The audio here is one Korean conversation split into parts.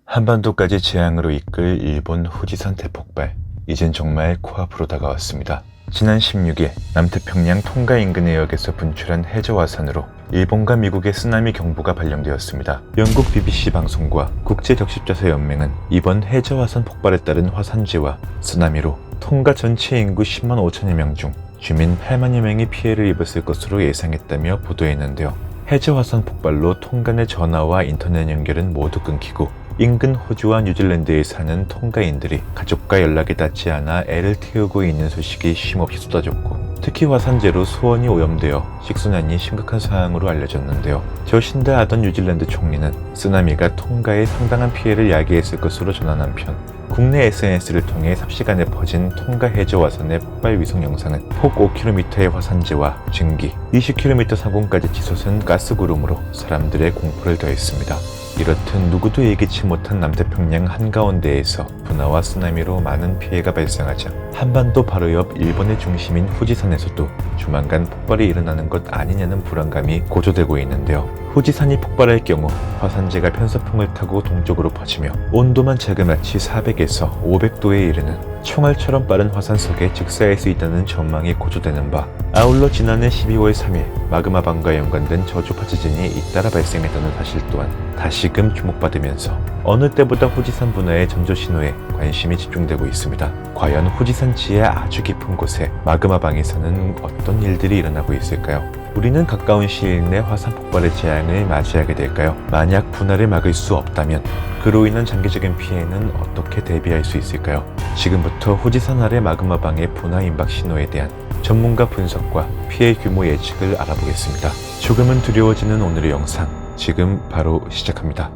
한반도까지 재앙으로 이끌 일본 후지산 대폭발. 이젠 정말 코앞으로 다가왔습니다. 지난 16일 남태평양 통가 인근 해역에서 분출한 해저화산으로 일본과 미국의 쓰나미 경보가 발령되었습니다. 영국 BBC 방송과 국제적십자사연맹은 이번 해저화산 폭발에 따른 화산재와 쓰나미로 통가 전체 인구 10만 5천여 명 중 주민 8만여 명이 피해를 입었을 것으로 예상했다며 보도했는데요. 해저화산 폭발로 통가 내 전화와 인터넷 연결은 모두 끊기고 인근 호주와 뉴질랜드에 사는 통가인들이 가족과 연락이 닿지 않아 애를 태우고 있는 소식이 쉼없이 쏟아졌고, 특히 화산재로 수원이 오염되어 식수난이 심각한 상황으로 알려졌는데요. 저신다하던 뉴질랜드 총리는 쓰나미가 통가에 상당한 피해를 야기했을 것으로 전한 한편, 국내 SNS를 통해 삽시간에 퍼진 통가 해저화산의 폭발 위성 영상은 폭 5km의 화산재와 증기, 20km 상공까지 치솟은 가스구름으로 사람들의 공포를 더했습니다. 이렇듯 누구도 예기치 못한 남태평양 한가운데에서 분화와 쓰나미로 많은 피해가 발생하자 한반도 바로 옆 일본의 중심인 후지산에서도 조만간 폭발이 일어나는 것 아니냐는 불안감이 고조되고 있는데요. 후지산이 폭발할 경우 화산재가 편서풍을 타고 동쪽으로 퍼지며 온도만 자그마치 400에서 500도에 이르는 총알처럼 빠른 화산석에 직사할 수 있다는 전망이 고조되는 바, 아울러 지난해 12월 3일 마그마방과 연관된 저주파 지진이 잇따라 발생했다는 사실 또한 다시금 주목받으면서 어느 때보다 후지산 분화의 전조신호에 관심이 집중되고 있습니다. 과연 후지산 지하 아주 깊은 곳에 마그마방에서는 어떤 일들이 일어나고 있을까요? 우리는 가까운 시일 내 화산 폭발의 재앙을 맞이하게 될까요? 만약 분화를 막을 수 없다면 그로 인한 장기적인 피해는 어떻게 대비할 수 있을까요? 지금부터 후지산 아래 마그마방의 분화 임박 신호에 대한 전문가 분석과 피해 규모 예측을 알아보겠습니다. 조금은 두려워지는 오늘의 영상, 지금 바로 시작합니다.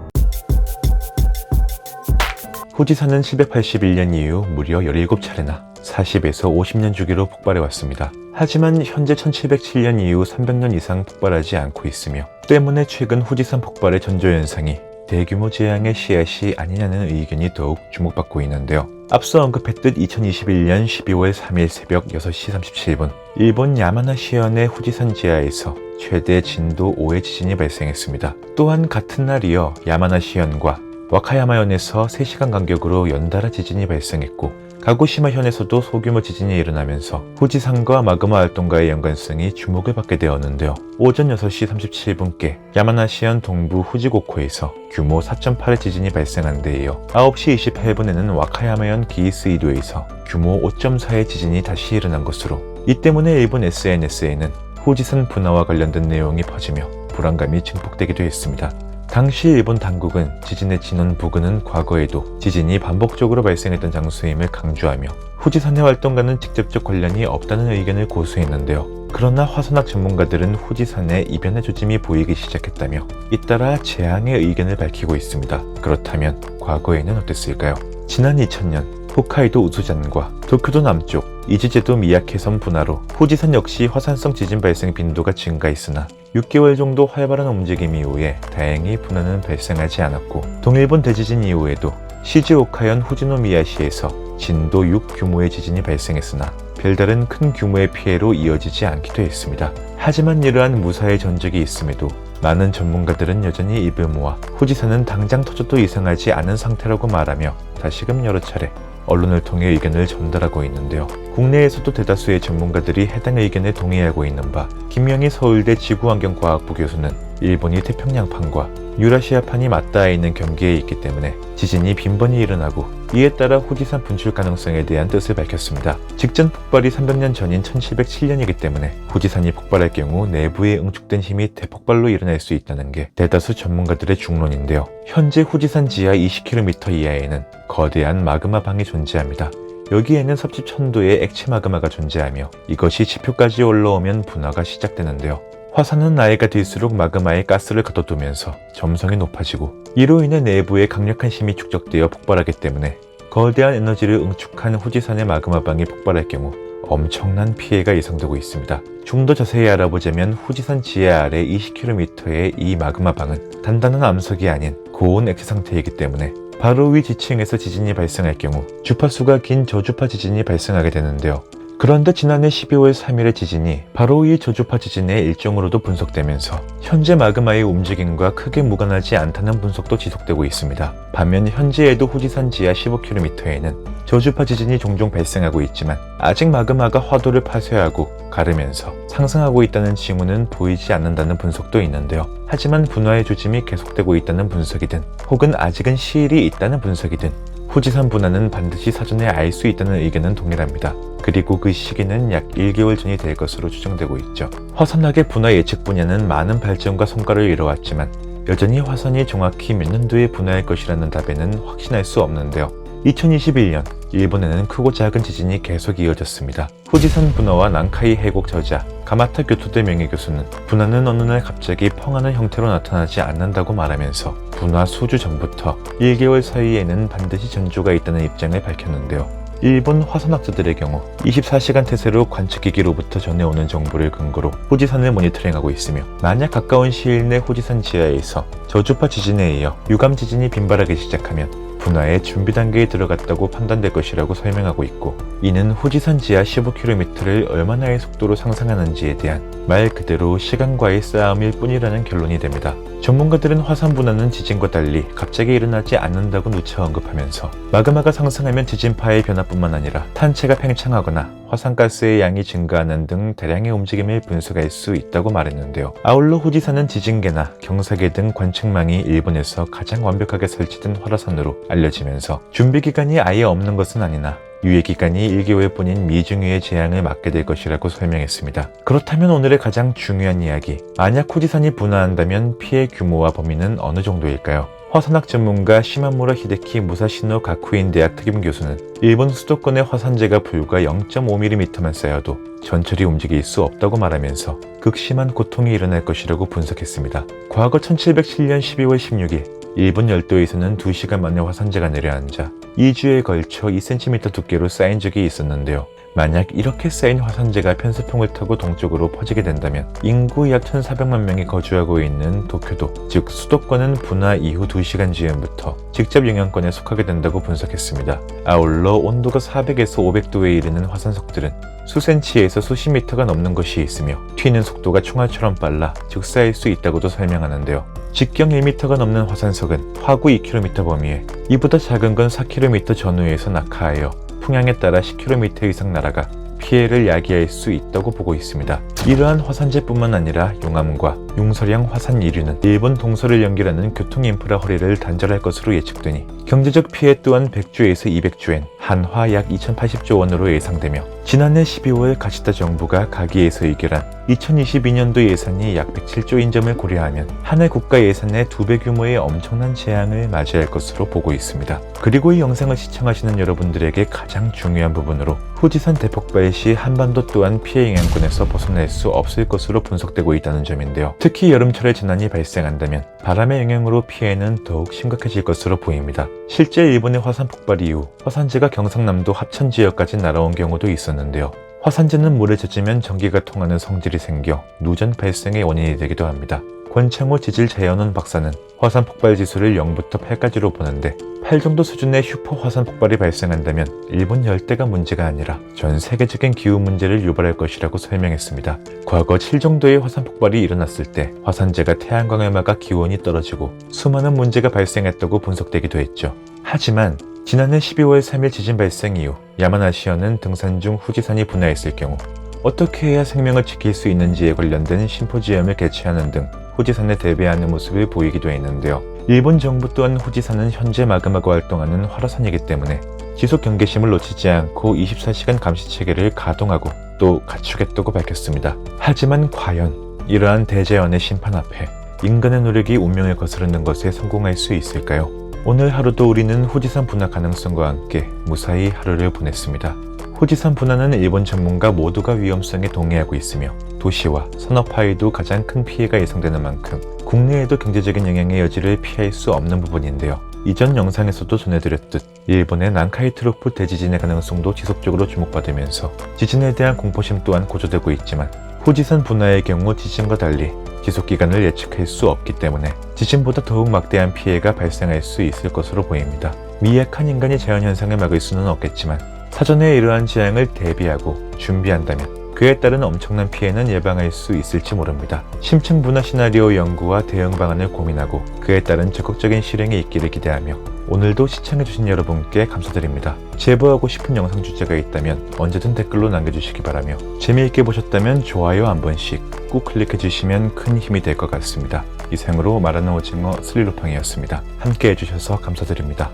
후지산은 781년 이후 무려 17차례나 40에서 50년 주기로 폭발해왔습니다. 하지만 현재 1707년 이후 300년 이상 폭발하지 않고 있으며, 때문에 최근 후지산 폭발의 전조현상이 대규모 재앙의 씨앗이 아니냐는 의견이 더욱 주목받고 있는데요. 앞서 언급했듯 2021년 12월 3일 새벽 6시 37분 일본 야마나시현의 후지산 지하에서 최대 진도 5의 지진이 발생했습니다. 또한 같은 날 이어 야마나시현과 와카야마현에서 3시간 간격으로 연달아 지진이 발생했고, 가고시마현에서도 소규모 지진이 일어나면서 후지산과 마그마 활동과의 연관성이 주목을 받게 되었는데요. 오전 6시 37분께 야마나시현 동부 후지고코에서 규모 4.8의 지진이 발생한 데 이어 9시 28분에는 와카야마현 기이스이도에서 규모 5.4의 지진이 다시 일어난 것으로, 이 때문에 일본 SNS에는 후지산 분화와 관련된 내용이 퍼지며 불안감이 증폭되기도 했습니다. 당시 일본 당국은 지진의 진원 부근은 과거에도 지진이 반복적으로 발생했던 장소임을 강조하며 후지산의 활동과는 직접적 관련이 없다는 의견을 고수했는데요. 그러나 화산학 전문가들은 후지산에 이변의 조짐이 보이기 시작했다며 잇따라 재앙의 의견을 밝히고 있습니다. 그렇다면 과거에는 어땠을까요? 지난 2000년 홋카이도 우수잔과 도쿄도 남쪽 이즈제도 미야케섬 분화로 후지산 역시 화산성 지진 발생 빈도가 증가했으나 6개월 정도 활발한 움직임 이후에 다행히 분화는 발생하지 않았고, 동일본 대지진 이후에도 시즈오카현 후지노미야시에서 진도 6 규모의 지진이 발생했으나 별다른 큰 규모의 피해로 이어지지 않기도 했습니다. 하지만 이러한 무사의 전적이 있음에도 많은 전문가들은 여전히 입을 모아 후지산은 당장 터져도 이상하지 않은 상태라고 말하며 다시금 여러 차례 언론을 통해 의견을 전달하고 있는데요. 국내에서도 대다수의 전문가들이 해당 의견에 동의하고 있는 바, 김명희 서울대 지구환경과학부 교수는 일본이 태평양판과 유라시아판이 맞닿아 있는 경계에 있기 때문에 지진이 빈번히 일어나고, 이에 따라 후지산 분출 가능성에 대한 뜻을 밝혔습니다. 직전 폭발이 300년 전인 1707년이기 때문에 후지산이 폭발할 경우 내부에 응축된 힘이 대폭발로 일어날 수 있다는 게 대다수 전문가들의 중론인데요. 현재 후지산 지하 20km 이하에는 거대한 마그마방이 존재합니다. 여기에는 섭씨 1000도의 액체 마그마가 존재하며 이것이 지표까지 올라오면 분화가 시작되는데요. 화산은 나이가 들수록 마그마에 가스를 가둬두면서 점성이 높아지고, 이로 인해 내부에 강력한 힘이 축적되어 폭발하기 때문에 거대한 에너지를 응축한 후지산의 마그마방이 폭발할 경우 엄청난 피해가 예상되고 있습니다. 좀 더 자세히 알아보자면 후지산 지하 아래 20km의 이 마그마방은 단단한 암석이 아닌 고온 액체 상태이기 때문에 바로 위 지층에서 지진이 발생할 경우 주파수가 긴 저주파 지진이 발생하게 되는데요. 그런데 지난해 12월 3일의 지진이 바로 이 저주파 지진의 일종으로도 분석되면서 현재 마그마의 움직임과 크게 무관하지 않다는 분석도 지속되고 있습니다. 반면 현재에도 후지산 지하 15km에는 저주파 지진이 종종 발생하고 있지만 아직 마그마가 화도를 파쇄하고 가르면서 상승하고 있다는 징후는 보이지 않는다는 분석도 있는데요. 하지만 분화의 조짐이 계속되고 있다는 분석이든 혹은 아직은 시일이 있다는 분석이든 후지산 분화는 반드시 사전에 알 수 있다는 의견은 동일합니다. 그리고 그 시기는 약 1개월 전이 될 것으로 추정되고 있죠. 화산학의 분화 예측 분야는 많은 발전과 성과를 이뤄왔지만 여전히 화산이 정확히 몇 년도에 분화할 것이라는 답에는 확신할 수 없는데요. 2021년 일본에는 크고 작은 지진이 계속 이어졌습니다. 후지산 분화와 난카이 해곡 저자 가마타 교토대 명예교수는 분화는 어느 날 갑자기 펑하는 형태로 나타나지 않는다고 말하면서 분화 수주 전부터 1개월 사이에는 반드시 전조가 있다는 입장을 밝혔는데요. 일본 화산학자들의 경우 24시간 태세로 관측기기로부터 전해오는 정보를 근거로 후지산을 모니터링하고 있으며 만약 가까운 시일 내 후지산 지하에서 저주파 지진에 이어 유감 지진이 빈발하기 시작하면 분화의 준비 단계에 들어갔다고 판단될 것이라고 설명하고 있고, 이는 후지산 지하 15km를 얼마나의 속도로 상승하는지에 대한 말 그대로 시간과의 싸움일 뿐이라는 결론이 됩니다. 전문가들은 화산 분화는 지진과 달리 갑자기 일어나지 않는다고 누차 언급하면서 마그마가 상승하면 지진파의 변화뿐만 아니라 탄체가 팽창하거나 화산가스의 양이 증가하는 등 대량의 움직임을 분석할 수 있다고 말했는데요. 아울러 후지산은 지진계나 경사계 등 관측망이 일본에서 가장 완벽하게 설치된 활화산으로 알려지면서 준비기간이 아예 없는 것은 아니나 유예기간이 1개월뿐인 미중유의 재앙을 맞게 될 것이라고 설명했습니다. 그렇다면 오늘의 가장 중요한 이야기, 만약 후지산이 분화한다면 피해 규모와 범위는 어느 정도일까요? 화산학 전문가 시마무라 히데키 무사시노 가쿠인 대학 특임 교수는 일본 수도권의 화산재가 불과 0.5mm만 쌓여도 전철이 움직일 수 없다고 말하면서 극심한 고통이 일어날 것이라고 분석했습니다. 과거 1707년 12월 16일 일본 열도에서는 2시간 만에 화산재가 내려앉아 2주에 걸쳐 2cm 두께로 쌓인 적이 있었는데요. 만약 이렇게 쌓인 화산재가 편스풍을 타고 동쪽으로 퍼지게 된다면 인구 약 1,400만 명이 거주하고 있는 도쿄도, 즉 수도권은 분화 이후 2시간 즈음부터 직접 영향권에 속하게 된다고 분석했습니다. 아울러 온도가 400에서 500도에 이르는 화산석들은 수센치에서 수십 미터가 넘는 것이 있으며 튀는 속도가 총알처럼 빨라 즉사할 수 있다고도 설명하는데요. 직경 1m가 넘는 화산석은 화구 2km 범위에 이보다 작은 건 4km 전후에서 낙하하여 풍향에 따라 10km 이상 날아가 피해를 야기할 수 있다고 보고 있습니다. 이러한 화산재뿐만 아니라 용암과 융설양 화산 이류는 일본 동서를 연결하는 교통 인프라 허리를 단절할 것으로 예측되니 경제적 피해 또한 100조에서 200조엔, 한화 약 2080조 원으로 예상되며 지난해 12월 가시다 정부가 가기에서 의결한 2022년도 예산이 약 107조인 점을 고려하면 한 해 국가 예산의 2배 규모의 엄청난 재앙을 맞이할 것으로 보고 있습니다. 그리고 이 영상을 시청하시는 여러분들에게 가장 중요한 부분으로 후지산 대폭발 시 한반도 또한 피해 영향권에서 벗어날 수 없을 것으로 분석되고 있다는 점인데요. 특히 여름철에 재난이 발생한다면 바람의 영향으로 피해는 더욱 심각해질 것으로 보입니다. 실제 일본의 화산 폭발 이후 화산재가 경상남도 합천 지역까지 날아온 경우도 있었는데요. 화산재는 물에 젖으면 전기가 통하는 성질이 생겨 누전 발생의 원인이 되기도 합니다. 권창호 지질자연원 박사는 화산 폭발 지수를 0부터 8까지로 보는데 8 정도 수준의 슈퍼 화산 폭발이 발생한다면 일본 열대가 문제가 아니라 전 세계적인 기후 문제를 유발할 것이라고 설명했습니다. 과거 7 정도의 화산 폭발이 일어났을 때 화산재가 태양광을 막아 기온이 떨어지고 수많은 문제가 발생했다고 분석되기도 했죠. 하지만 지난해 12월 3일 지진 발생 이후 야마나시현은 등산 중 후지산이 분화했을 경우 어떻게 해야 생명을 지킬 수 있는지에 관련된 심포지엄을 개최하는 등 후지산에 대비하는 모습을 보이기도 했는데요. 일본 정부 또한 후지산은 현재 마그마가 활동하는 활화산이기 때문에 지속 경계심을 놓치지 않고 24시간 감시체계를 가동하고 또 갖추겠다고 밝혔습니다. 하지만 과연 이러한 대자연의 심판 앞에 인간의 노력이 운명을 거스르는 것에 성공할 수 있을까요? 오늘 하루도 우리는 후지산 분화 가능성과 함께 무사히 하루를 보냈습니다. 후지산 분화는 일본 전문가 모두가 위험성에 동의하고 있으며 도시와 산업화에도 가장 큰 피해가 예상되는 만큼 국내에도 경제적인 영향의 여지를 피할 수 없는 부분인데요. 이전 영상에서도 전해드렸듯 일본의 난카이 트로프 대지진의 가능성도 지속적으로 주목받으면서 지진에 대한 공포심 또한 고조되고 있지만 후지산 분화의 경우 지진과 달리 지속기간을 예측할 수 없기 때문에 지진보다 더욱 막대한 피해가 발생할 수 있을 것으로 보입니다. 미약한 인간이 자연현상을 막을 수는 없겠지만 사전에 이러한 재앙을 대비하고 준비한다면 그에 따른 엄청난 피해는 예방할 수 있을지 모릅니다. 심층 분화 시나리오 연구와 대응 방안을 고민하고 그에 따른 적극적인 실행이 있기를 기대하며 오늘도 시청해주신 여러분께 감사드립니다. 제보하고 싶은 영상 주제가 있다면 언제든 댓글로 남겨주시기 바라며 재미있게 보셨다면 좋아요 한 번씩 꾹 클릭해주시면 큰 힘이 될 것 같습니다. 이상으로 말하는 오징어 스릴루팡이었습니다. 함께 해주셔서 감사드립니다.